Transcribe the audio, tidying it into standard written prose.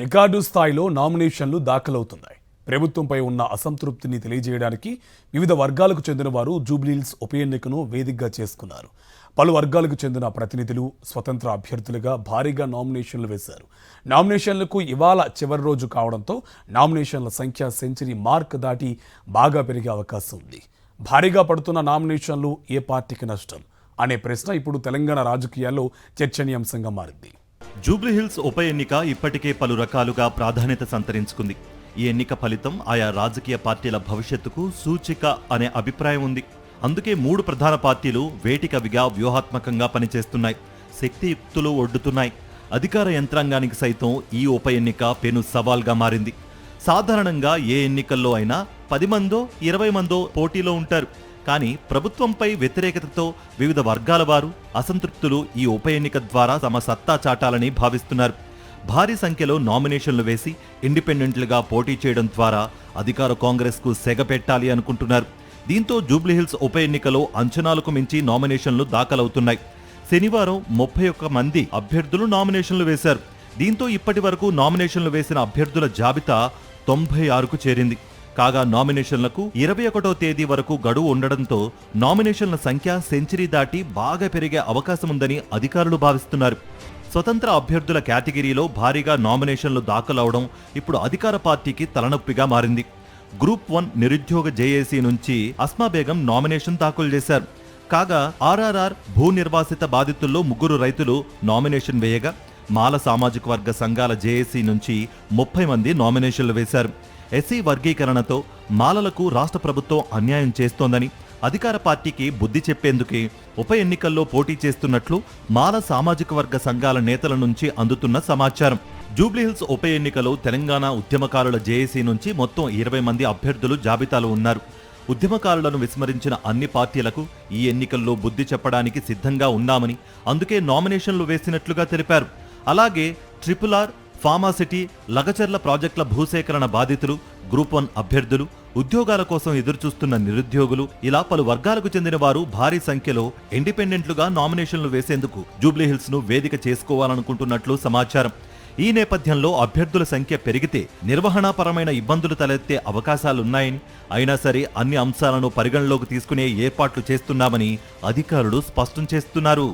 Record స్థాయిలో నామినేషన్లు దాఖలవుతున్నాయి. ప్రభుత్వంపై ఉన్న అసంతృప్తిని తెలియజేయడానికి వివిధ వర్గాలకు చెందిన వారు జూబ్లీహిల్స్ ఉప ఎన్నికను వేదికగా చేసుకున్నారు. పలు వర్గాలకు చెందిన ప్రతినిధులు స్వతంత్ర అభ్యర్థులుగా భారీగా నామినేషన్లు వేశారు. నామినేషన్లకు ఇవాళ చివరి రోజు కావడంతో నామినేషన్ల సంఖ్య సెంచరీ మార్క్ దాటి బాగా పెరిగే అవకాశం ఉంది. భారీగా పడుతున్న నామినేషన్లు ఏ పార్టీకి నష్టం అనే ప్రశ్న ఇప్పుడు తెలంగాణ రాజకీయాల్లో చర్చనీయాంశంగా మారింది. జూబ్లీహిల్స్ ఉప ఎన్నిక ఇప్పటికే పలు రకాలుగా ప్రాధాన్యత సంతరించుకుంది. ఈ ఎన్నిక ఫలితం ఆయా రాజకీయ పార్టీల భవిష్యత్తుకు సూచిక అనే అభిప్రాయం ఉంది. అందుకే మూడు ప్రధాన పార్టీలు వేటికవిగా వ్యూహాత్మకంగా పనిచేస్తున్నాయి. శక్తియుక్తులు ఒడ్డుతున్నాయి. అధికార యంత్రాంగానికి సైతం ఈ ఉప ఎన్నిక పెను సవాల్గా మారింది. సాధారణంగా ఏ ఎన్నికల్లో అయినా 10 మందో 20 మందో పోటీలో ఉంటారు. కానీ ప్రభుత్వంపై వ్యతిరేకతతో వివిధ వర్గాల వారు అసంతృప్తులు ఈ ఉప ఎన్నిక ద్వారా తమ సత్తా చాటాలని భావిస్తున్నారు. భారీ సంఖ్యలో నామినేషన్లు వేసి ఇండిపెండెంట్లుగా పోటీ చేయడం ద్వారా అధికార కాంగ్రెస్కు సెగ పెట్టాలి అనుకుంటున్నారు. దీంతో జూబ్లీహిల్స్ ఉప ఎన్నికలో అంచనాలకు మించి నామినేషన్లు దాఖలవుతున్నాయి. శనివారం 31 మంది అభ్యర్థులు నామినేషన్లు వేశారు. దీంతో ఇప్పటి వరకు నామినేషన్లు వేసిన అభ్యర్థుల జాబితా 96కు చేరింది. కాగా నామినేషన్లకు 21వ తేదీ వరకు గడువు ఉండడంతో నామినేషన్ల సంఖ్య సెంచరీ దాటి బాగా పెరిగే అవకాశముందని అధికారులు భావిస్తున్నారు. స్వతంత్ర అభ్యర్థుల కేటగిరీలో భారీగా నామినేషన్లు దాఖలవడం ఇప్పుడు అధికార పార్టీకి తలనొప్పిగా మారింది. గ్రూప్ 1 నిరుద్యోగ జేఏసీ నుంచి అస్మా బేగం నామినేషన్ దాఖలు చేశారు. కాగా ఆర్ఆర్ఆర్ భూ నిర్వాసిత బాధితుల్లో 3 రైతులు నామినేషన్ వేయగా మాల సామాజిక వర్గ సంఘాల జేఏసీ నుంచి 30 మంది నామినేషన్లు వేశారు. ఎస్సీ వర్గీకరణతో మాలలకు రాష్ట్ర ప్రభుత్వం అన్యాయం చేస్తోందని అధికార పార్టీకి బుద్ధి చెప్పేందుకే ఉప ఎన్నికల్లో పోటీ చేస్తున్నట్లు మాల సామాజిక వర్గ సంఘాల నేతల నుంచి అందుతున్న సమాచారం. జూబ్లీహిల్స్ ఉప ఎన్నికలో తెలంగాణ ఉద్యమకారుల జేఏసీ నుంచి మొత్తం 20 మంది అభ్యర్థులు జాబితాలో ఉన్నారు. ఉద్యమకారులను విస్మరించిన అన్ని పార్టీలకు ఈ ఎన్నికల్లో బుద్ధి చెప్పడానికి సిద్ధంగా ఉన్నామని అందుకే నామినేషన్లు వేసినట్లుగా తెలిపారు. అలాగే RRR, ఫార్మాసిటీ, లగచర్ల ప్రాజెక్టుల భూసేకరణ బాధితులు, గ్రూప్ 1 అభ్యర్థులు, ఉద్యోగాల కోసం ఎదురుచూస్తున్న నిరుద్యోగులు ఇలా పలు వర్గాలకు చెందిన వారు భారీ సంఖ్యలో ఇండిపెండెంట్లుగా నామినేషన్లు వేసేందుకు జూబ్లీహిల్స్ ను వేదిక చేసుకోవాలనుకుంటున్నట్లు సమాచారం. ఈ నేపథ్యంలో అభ్యర్థుల సంఖ్య పెరిగితే నిర్వహణాపరమైన ఇబ్బందులు తలెత్తే అవకాశాలున్నాయని, అయినా సరే అన్ని అంశాలను పరిగణలోకి తీసుకునే ఏర్పాట్లు చేస్తున్నామని అధికారులు స్పష్టం చేస్తున్నారు.